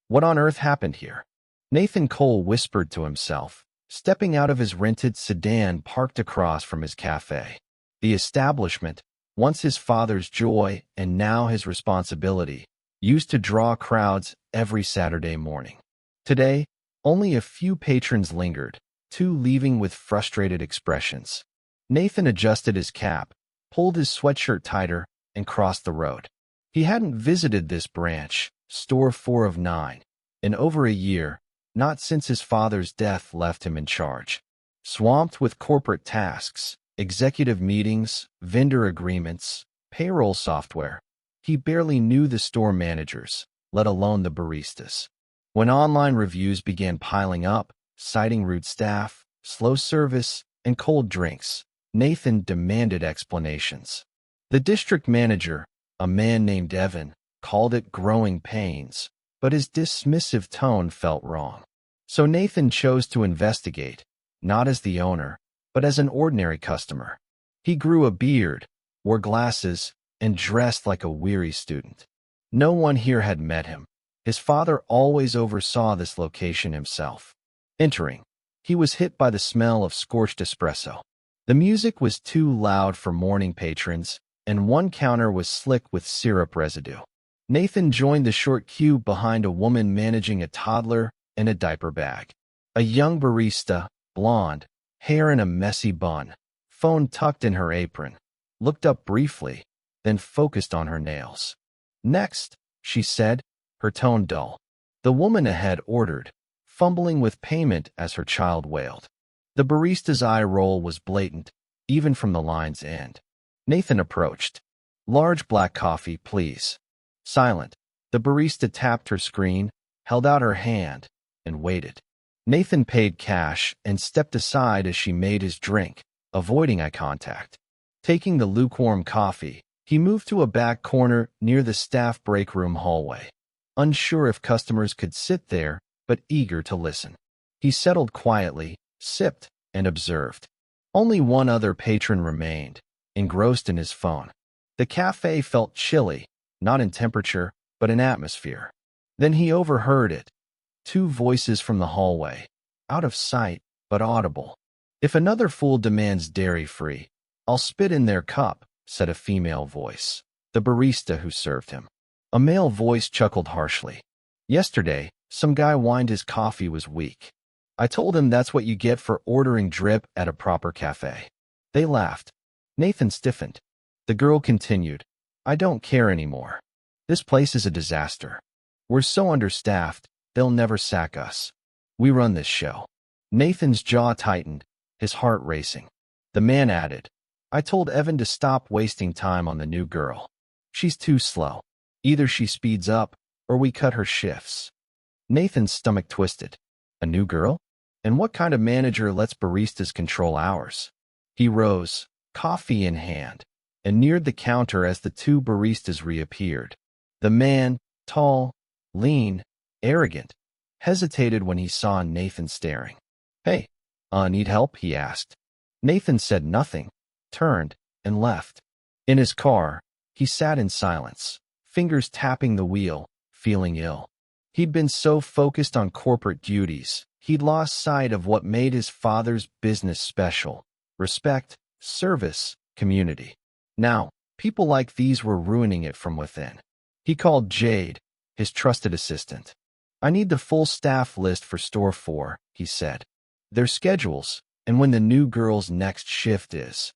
What on earth happened here? Nathan Cole whispered to himself, stepping out of his rented sedan parked across from his cafe. The establishment, once his father's joy and now his responsibility, used to draw crowds every Saturday morning. Today, only a few patrons lingered, two leaving with frustrated expressions. Nathan adjusted his cap, pulled his sweatshirt tighter, and crossed the road. He hadn't visited this branch, store 4 of 9, in over a year, not since his father's death left him in charge. Swamped with corporate tasks, executive meetings, vendor agreements, payroll software, he barely knew the store managers, let alone the baristas. When online reviews began piling up, citing rude staff, slow service, and cold drinks, Nathan demanded explanations. The district manager, a man named Evan, called it growing pains, but his dismissive tone felt wrong. So Nathan chose to investigate, not as the owner, but as an ordinary customer. He grew a beard, wore glasses, and dressed like a weary student. No one here had met him. His father always oversaw this location himself. Entering, he was hit by the smell of scorched espresso. The music was too loud for morning patrons, and one counter was slick with syrup residue. Nathan joined the short queue behind a woman managing a toddler and a diaper bag. A young barista, blonde, hair in a messy bun, phone tucked in her apron, looked up briefly, then focused on her nails. "Next," she said, her tone dull. The woman ahead ordered, fumbling with payment as her child wailed. The barista's eye roll was blatant, even from the line's end. Nathan approached. "Large black coffee, please." Silent, the barista tapped her screen, held out her hand, and waited. Nathan paid cash and stepped aside as she made his drink, avoiding eye contact. Taking the lukewarm coffee, he moved to a back corner near the staff break room hallway. Unsure if customers could sit there, but eager to listen. He settled quietly, sipped, and observed. Only one other patron remained, engrossed in his phone. The cafe felt chilly, not in temperature, but in atmosphere. Then he overheard it. Two voices from the hallway, out of sight, but audible. "If another fool demands dairy-free, I'll spit in their cup," said a female voice, the barista who served him. A male voice chuckled harshly. "Yesterday, some guy whined his coffee was weak. I told him that's what you get for ordering drip at a proper cafe." They laughed. Nathan stiffened. The girl continued, "I don't care anymore. This place is a disaster. We're so understaffed, they'll never sack us. We run this show." Nathan's jaw tightened, his heart racing. The man added, "I told Evan to stop wasting time on the new girl. She's too slow. Either she speeds up, or we cut her shifts." Nathan's stomach twisted. A new girl? And what kind of manager lets baristas control hours? He rose, coffee in hand, and neared the counter as the two baristas reappeared. The man, tall, lean, arrogant, hesitated when he saw Nathan staring. "Hey, need help?" he asked. Nathan said nothing, turned, and left. In his car, he sat in silence, fingers tapping the wheel, feeling ill. He'd been so focused on corporate duties, he'd lost sight of what made his father's business special: respect, service, community. Now, people like these were ruining it from within. He called Jade, his trusted assistant. "I need the full staff list for Store 4, he said. "Their schedules, and when the new girl's next shift is."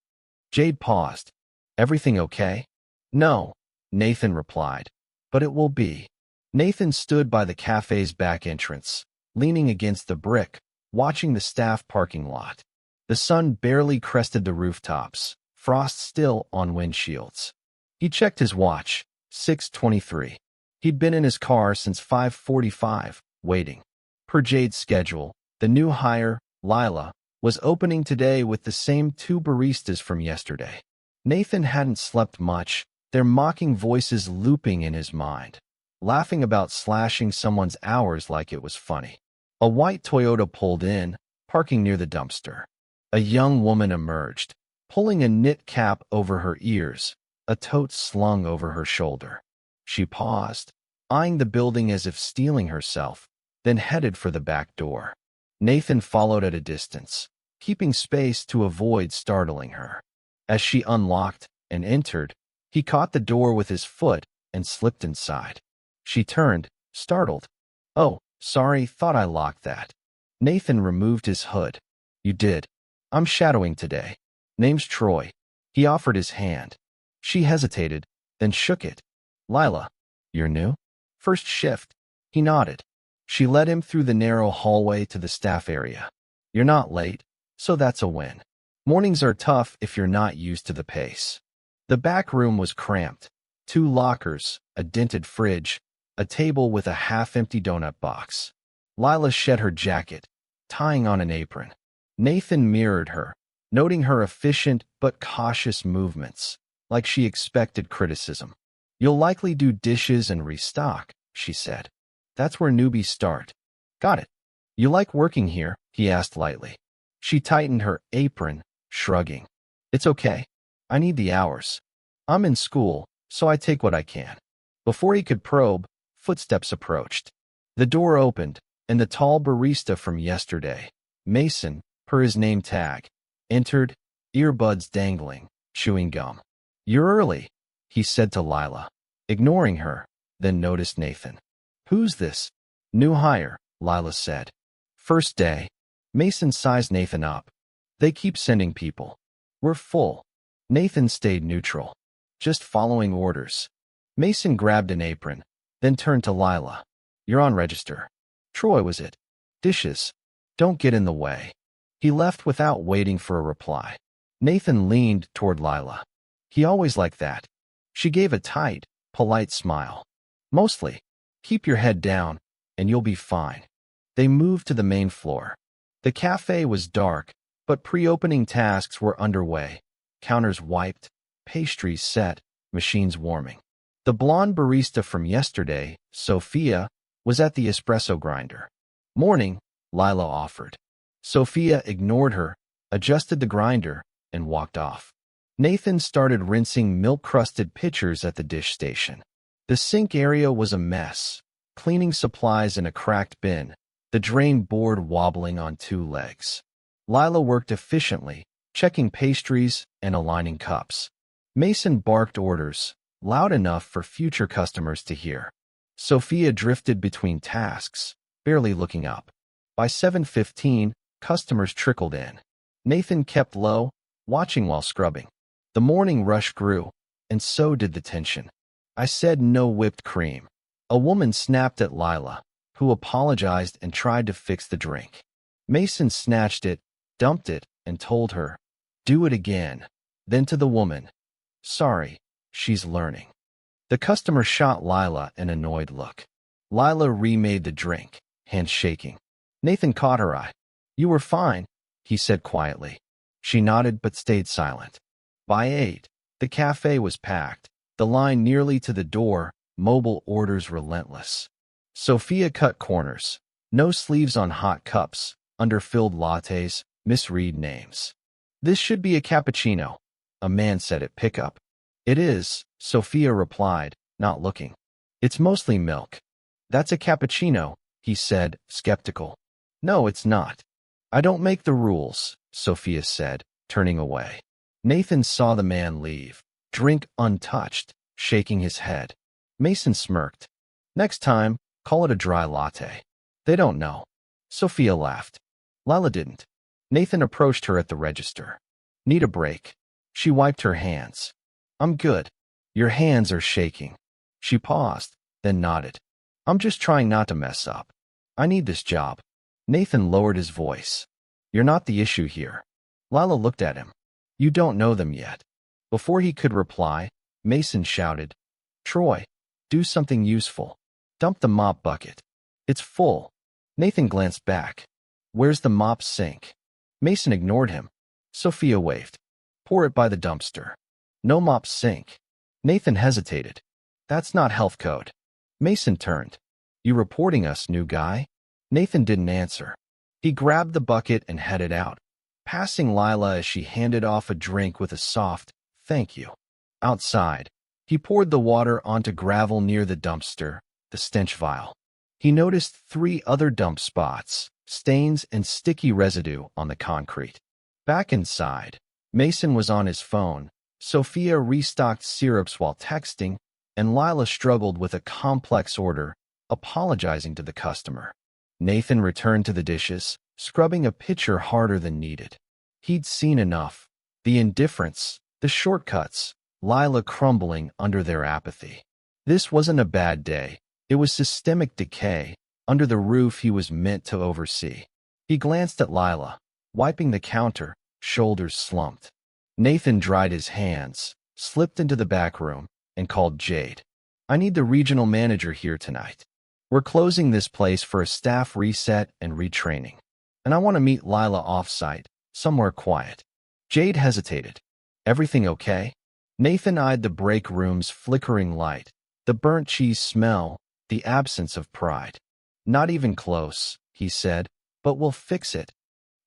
Jade paused. "Everything okay?" "No," Nathan replied, "but it will be." Nathan stood by the cafe's back entrance, leaning against the brick, watching the staff parking lot. The sun barely crested the rooftops, frost still on windshields. He checked his watch, 6:23. He'd been in his car since 5:45, waiting. Per Jade's schedule, the new hire, Lila, was opening today with the same two baristas from yesterday. Nathan hadn't slept much, their mocking voices looping in his mind, laughing about slashing someone's hours like it was funny. A white Toyota pulled in, parking near the dumpster. A young woman emerged, pulling a knit cap over her ears, a tote slung over her shoulder. She paused, eyeing the building as if stealing herself, then headed for the back door. Nathan followed at a distance, keeping space to avoid startling her. As she unlocked and entered, he caught the door with his foot and slipped inside. She turned, startled. "Oh, sorry, thought I locked that." Nathan removed his hood. "You did. I'm shadowing today. Name's Troy." He offered his hand. She hesitated, then shook it. "Lila, you're new?" "First shift." He nodded. She led him through the narrow hallway to the staff area. "You're not late, so that's a win. Mornings are tough if you're not used to the pace." The back room was cramped. 2 lockers, a dented fridge, a table with a half-empty donut box. Lila shed her jacket, tying on an apron. Nathan mirrored her, noting her efficient but cautious movements, like she expected criticism. "You'll likely do dishes and restock," she said. "That's where newbies start." "Got it. You like working here?" he asked lightly. She tightened her apron, shrugging. "It's okay. I need the hours. I'm in school, so I take what I can." Before he could probe, footsteps approached. The door opened, and the tall barista from yesterday, Mason, per his name tag, entered, earbuds dangling, chewing gum. "You're early," he said to Lila, ignoring her, then noticed Nathan. "Who's this?" "New hire," Lila said. "First day." Mason sized Nathan up. "They keep sending people. We're full." Nathan stayed neutral, just following orders. Mason grabbed an apron, then turned to Lila. "You're on register." "Troy, was it?" "Dishes. Don't get in the way." He left without waiting for a reply. Nathan leaned toward Lila. He always liked that. She gave a tight, polite smile. "Mostly. Keep your head down, and you'll be fine." They moved to the main floor. The cafe was dark, but pre-opening tasks were underway. Counters wiped, pastries set, machines warming. The blonde barista from yesterday, Sophia, was at the espresso grinder. "Morning," Lila offered. Sophia ignored her, adjusted the grinder, and walked off. Nathan started rinsing milk-crusted pitchers at the dish station. The sink area was a mess, cleaning supplies in a cracked bin, the drain board wobbling on 2 legs. Lila worked efficiently, checking pastries and aligning cups. Mason barked orders, loud enough for future customers to hear. Sophia drifted between tasks, barely looking up. By 7:15, customers trickled in. Nathan kept low, watching while scrubbing. The morning rush grew, and so did the tension. "I said no whipped cream." A woman snapped at Lila, who apologized and tried to fix the drink. Mason snatched it, dumped it, and told her, "Do it again." Then to the woman, "Sorry, she's learning." The customer shot Lila an annoyed look. Lila remade the drink, hands shaking. Nathan caught her eye. "You were fine," he said quietly. She nodded but stayed silent. By 8, the cafe was packed, the line nearly to the door, mobile orders relentless. Sophia cut corners. No sleeves on hot cups, underfilled lattes, misread names. "This should be a cappuccino," a man said at pickup. "It is," Sophia replied, not looking. "It's mostly milk." "That's a cappuccino," he said, skeptical. "No, it's not." "I don't make the rules," Sophia said, turning away. Nathan saw the man leave, drink untouched, shaking his head. Mason smirked. "Next time, call it a dry latte." "They don't know." Sophia laughed. Lila didn't. Nathan approached her at the register. "Need a break?" She wiped her hands. "I'm good." "Your hands are shaking." She paused, then nodded. "I'm just trying not to mess up. I need this job." Nathan lowered his voice. "You're not the issue here." Lila looked at him. "You don't know them yet." Before he could reply, Mason shouted, "Troy, do something useful. Dump the mop bucket. It's full." Nathan glanced back. "Where's the mop sink?" Mason ignored him. Sophia waved. "Pour it by the dumpster." "No mop sink." Nathan hesitated. "That's not health code." Mason turned. "You reporting us, new guy?" Nathan didn't answer. He grabbed the bucket and headed out, passing Lila as she handed off a drink with a soft, "Thank you." Outside, he poured the water onto gravel near the dumpster, the stench vile. He noticed 3 other dump spots, stains and sticky residue on the concrete. Back inside, Mason was on his phone. Sophia restocked syrups while texting, and Lila struggled with a complex order, apologizing to the customer. Nathan returned to the dishes, scrubbing a pitcher harder than needed. He'd seen enough. The indifference, the shortcuts, Lila crumbling under their apathy. This wasn't a bad day. It was systemic decay, under the roof he was meant to oversee. He glanced at Lila, wiping the counter, shoulders slumped. Nathan dried his hands, slipped into the back room, and called Jade. "I need the regional manager here tonight. We're closing this place for a staff reset and retraining. And I want to meet Lila off-site, somewhere quiet." Jade hesitated. "Everything okay?" Nathan eyed the break room's flickering light, the burnt cheese smell, the absence of pride. "Not even close," he said, "but we'll fix it."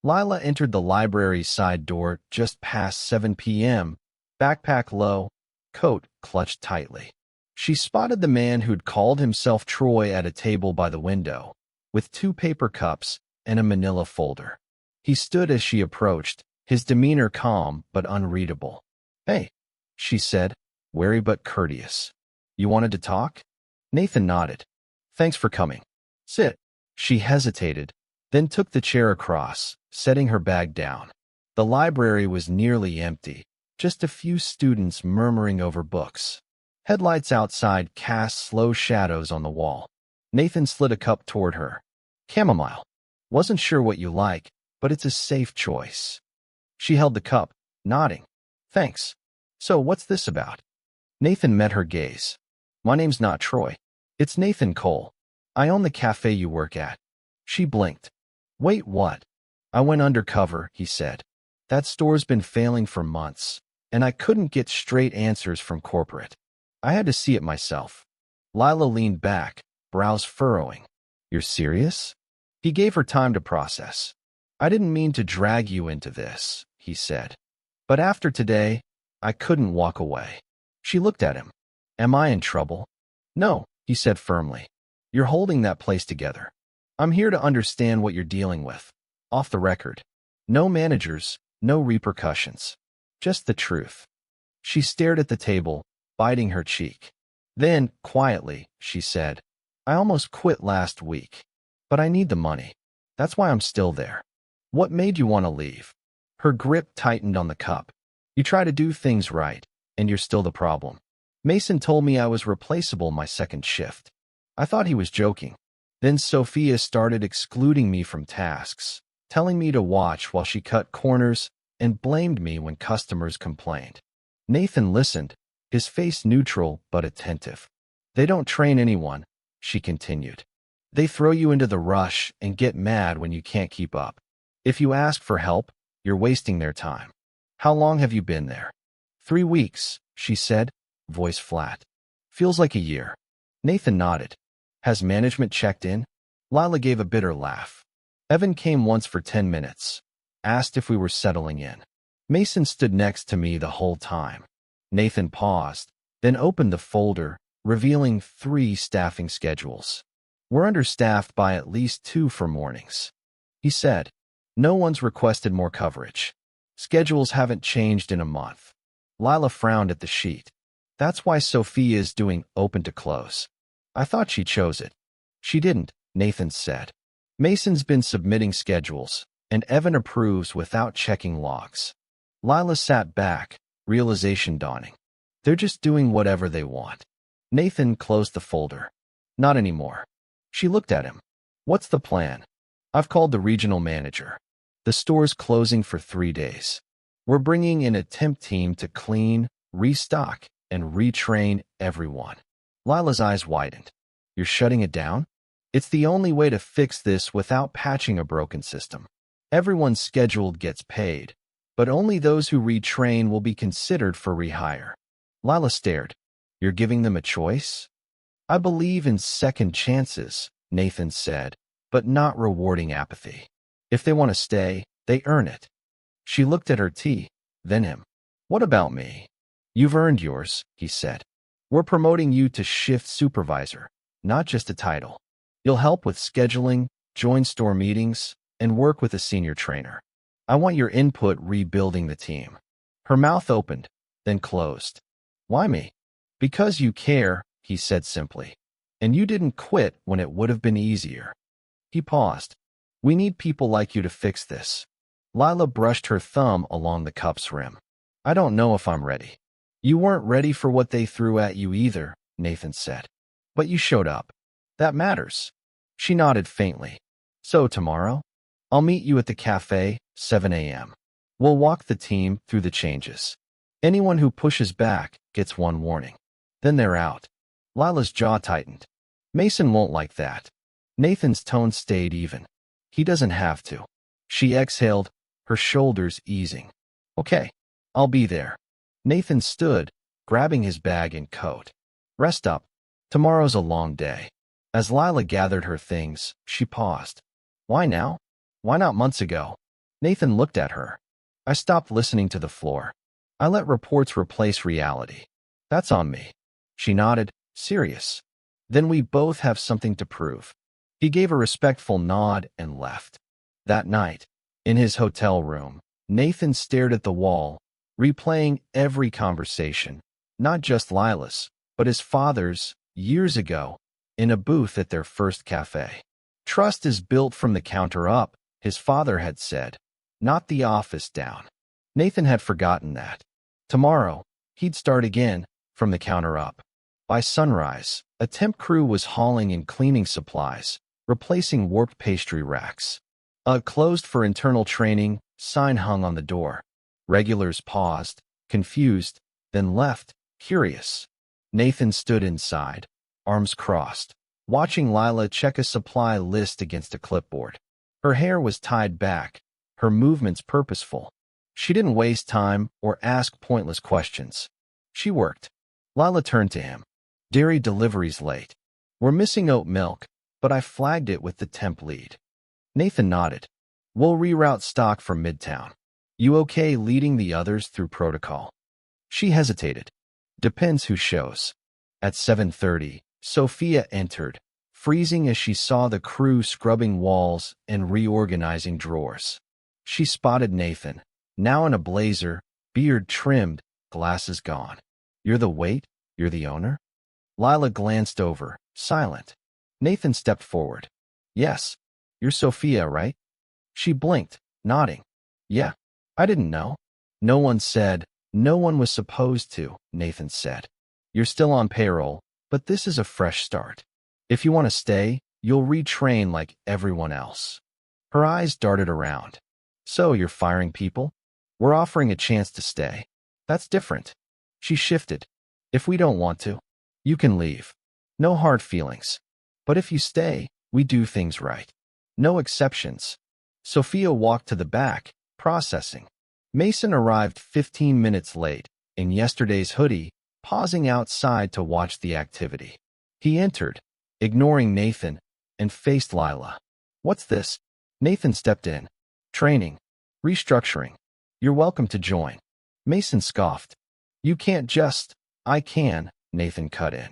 Lila entered the library's side door just past 7 p.m., backpack low, coat clutched tightly. She spotted the man who'd called himself Troy at a table by the window, with 2 paper cups and a manila folder. He stood as she approached, his demeanor calm but unreadable. "Hey," she said, wary but courteous. "You wanted to talk?" Nathan nodded. "Thanks for coming. Sit." She hesitated, then took the chair across, setting her bag down. The library was nearly empty, just a few students murmuring over books. Headlights outside cast slow shadows on the wall. Nathan slid a cup toward her. "Chamomile. Wasn't sure what you like, but it's a safe choice." She held the cup, nodding. "Thanks. So what's this about?" Nathan met her gaze. "My name's not Troy. It's Nathan Cole. I own the cafe you work at." She blinked. "Wait, what?" "I went undercover," he said. "That store's been failing for months, and I couldn't get straight answers from corporate. I had to see it myself." Lila leaned back, brows furrowing. "You're serious?" He gave her time to process. "I didn't mean to drag you into this," he said. "But after today, I couldn't walk away." She looked at him. "Am I in trouble?" "No," he said firmly. "You're holding that place together. I'm here to understand what you're dealing with. Off the record. No managers, no repercussions. Just the truth." She stared at the table, biting her cheek. Then, quietly, she said, "I almost quit last week. But I need the money. That's why I'm still there." "What made you want to leave?" Her grip tightened on the cup. "You try to do things right, and you're still the problem. Mason told me I was replaceable my second shift. I thought he was joking. Then Sophia started excluding me from tasks, telling me to watch while she cut corners, and blamed me when customers complained." Nathan listened, his face neutral but attentive. "They don't train anyone," she continued. "They throw you into the rush and get mad when you can't keep up. If you ask for help, you're wasting their time." "How long have you been there?" 3 weeks, she said, voice flat. "Feels like a year." Nathan nodded. "Has management checked in?" Lila gave a bitter laugh. "Evan came once for 10 minutes. Asked if we were settling in. Mason stood next to me the whole time." Nathan paused, then opened the folder, revealing 3 staffing schedules. "We're understaffed by at least 2 for mornings," he said. "No one's requested more coverage. Schedules haven't changed in a month." Lila frowned at the sheet. "That's why Sophia is doing open to close." "I thought she chose it." "She didn't," Nathan said. "Mason's been submitting schedules, and Evan approves without checking logs." Lila sat back, realization dawning. They're just doing whatever they want. Nathan closed the folder. "Not anymore." She looked at him. "What's the plan?" "I've called the regional manager. The store's closing for 3 days. We're bringing in a temp team to clean, restock, and retrain everyone." Lila's eyes widened. "You're shutting it down?" "It's the only way to fix this without patching a broken system. Everyone scheduled gets paid, but only those who retrain will be considered for rehire." Lila stared. "You're giving them a choice?" "I believe in second chances," Nathan said, "but not rewarding apathy. If they want to stay, they earn it." She looked at her tea, then him. "What about me?" "You've earned yours," he said. "We're promoting you to shift supervisor. not just a title. You'll help with scheduling, join store meetings, and work with a senior trainer. I want your input rebuilding the team. Her mouth opened, then closed. Why me? Because you care, he said simply. And you didn't quit when it would have been easier. He paused. We need people like you to fix this. Lila brushed her thumb along the cup's rim. I don't know if I'm ready. You weren't ready for what they threw at you either, Nathan said. But you showed up. That matters. She nodded faintly. So tomorrow? I'll meet you at the café, 7 a.m. We'll walk the team through the changes. Anyone who pushes back gets one warning. Then they're out. Lila's jaw tightened. Mason won't like that. Nathan's tone stayed even. He doesn't have to. She exhaled, her shoulders easing. Okay, I'll be there. Nathan stood, grabbing his bag and coat. Rest up. Tomorrow's a long day. As Lila gathered her things, she paused. Why now? Why not months ago? Nathan looked at her. I stopped listening to the floor. I let reports replace reality. That's on me. She nodded, serious. Then we both have something to prove. He gave a respectful nod and left. That night, in his hotel room, Nathan stared at the wall, replaying every conversation, not just Lila's, but his father's, years ago, in a booth at their first cafe. Trust is built from the counter up, his father had said, not the office down. Nathan had forgotten that. Tomorrow, he'd start again, from the counter up. By sunrise, a temp crew was hauling in cleaning supplies, replacing warped pastry racks. A closed for internal training sign hung on the door. Regulars paused, confused, then left, curious. Nathan stood inside, arms crossed, watching Lila check a supply list against a clipboard. Her hair was tied back, her movements purposeful. She didn't waste time or ask pointless questions. She worked. Lila turned to him. Dairy delivery's late. We're missing oat milk, but I flagged it with the temp lead. Nathan nodded. We'll reroute stock from Midtown. You okay leading the others through protocol? She hesitated. Depends who shows. At 7:30, Sophia entered, freezing as she saw the crew scrubbing walls and reorganizing drawers. She spotted Nathan, now in a blazer, beard trimmed, glasses gone. You're the wait? You're the owner? Lila glanced over, silent. Nathan stepped forward. Yes. You're Sophia, right? She blinked, nodding. Yeah. I didn't know. No one said. No one was supposed to, Nathan said. You're still on payroll, but this is a fresh start. If you want to stay, you'll retrain like everyone else. Her eyes darted around. So you're firing people? We're offering a chance to stay. That's different. She shifted. If we don't want to, you can leave. No hard feelings. But if you stay, we do things right. No exceptions. Sophia walked to the back, processing. Mason arrived 15 minutes late, in yesterday's hoodie, pausing outside to watch the activity. He entered, ignoring Nathan, and faced Lila. What's this? Nathan stepped in. Training. Restructuring. You're welcome to join. Mason scoffed. You can't just. I can, Nathan cut in.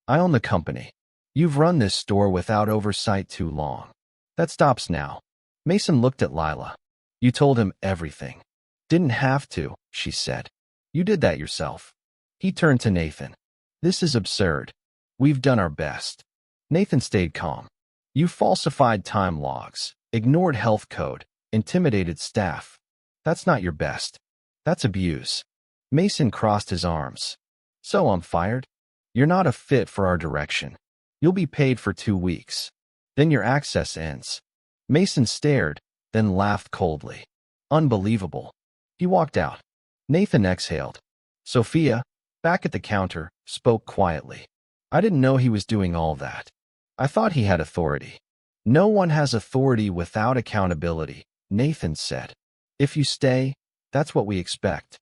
I own the company. You've run this store without oversight too long. That stops now. Mason looked at Lila. You told him everything. Didn't have to, she said. You did that yourself. He turned to Nathan. This is absurd. We've done our best. Nathan stayed calm. You falsified time logs, ignored health code, intimidated staff. That's not your best. That's abuse. Mason crossed his arms. So I'm fired? You're not a fit for our direction. You'll be paid for 2 weeks. Then your access ends. Mason stared, then laughed coldly. Unbelievable. He walked out. Nathan exhaled. Sophia, back at the counter, spoke quietly. I didn't know he was doing all that. I thought he had authority. No one has authority without accountability, Nathan said. If you stay, that's what we expect.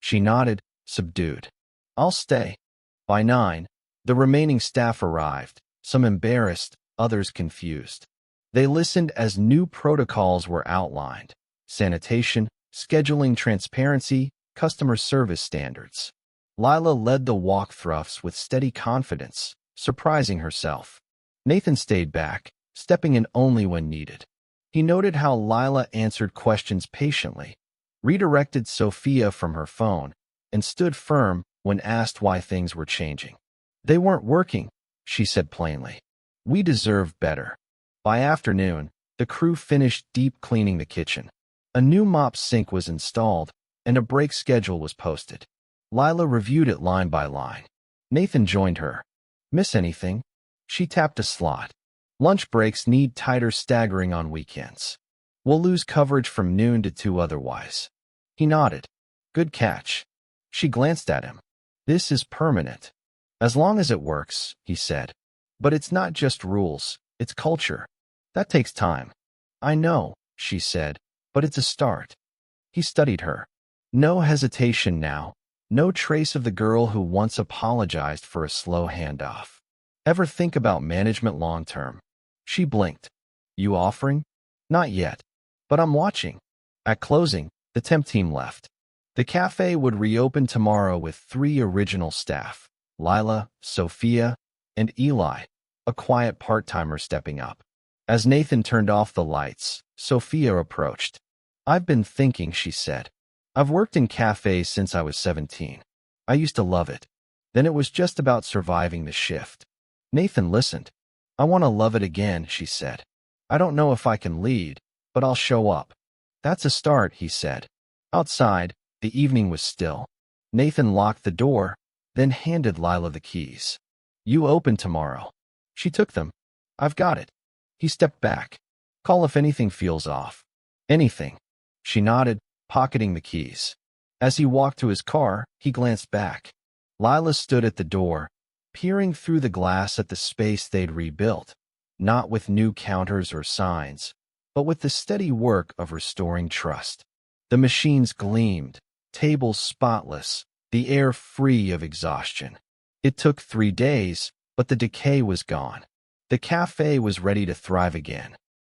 She nodded, subdued. I'll stay. By 9, the remaining staff arrived, some embarrassed, others confused. They listened as new protocols were outlined. Sanitation, scheduling transparency, customer service standards. Lila led the walkthroughs with steady confidence, surprising herself. Nathan stayed back, stepping in only when needed. He noted how Lila answered questions patiently, redirected Sophia from her phone, and stood firm when asked why things were changing. They weren't working, she said plainly. We deserve better. By afternoon, the crew finished deep cleaning the kitchen. A new mop sink was installed, and a break schedule was posted. Lila reviewed it line by line. Nathan joined her. Miss anything? She tapped a slot. Lunch breaks need tighter staggering on weekends. We'll lose coverage from noon to 2 otherwise. He nodded. Good catch. She glanced at him. This is permanent. As long as it works, he said. But it's not just rules, it's culture. That takes time. I know, she said, but it's a start. He studied her. No hesitation now, no trace of the girl who once apologized for a slow handoff. Ever think about management long term? She blinked. You offering? Not yet. But I'm watching. At closing, the temp team left. The cafe would reopen tomorrow with 3 original staff, Lila, Sophia, and Eli, a quiet part-timer stepping up. As Nathan turned off the lights, Sophia approached. I've been thinking, she said. I've worked in cafes since I was 17. I used to love it. Then it was just about surviving the shift. Nathan listened. I want to love it again, she said. I don't know if I can lead, but I'll show up. That's a start, he said. Outside, the evening was still. Nathan locked the door, then handed Lila the keys. You open tomorrow. She took them. I've got it. He stepped back. Call if anything feels off. Anything. She nodded, pocketing the keys. As he walked to his car, he glanced back. Lila stood at the door, peering through the glass at the space they'd rebuilt, not with new counters or signs, but with the steady work of restoring trust. The machines gleamed, tables spotless, the air free of exhaustion. It took 3 days, but the decay was gone. The cafe was ready to thrive again.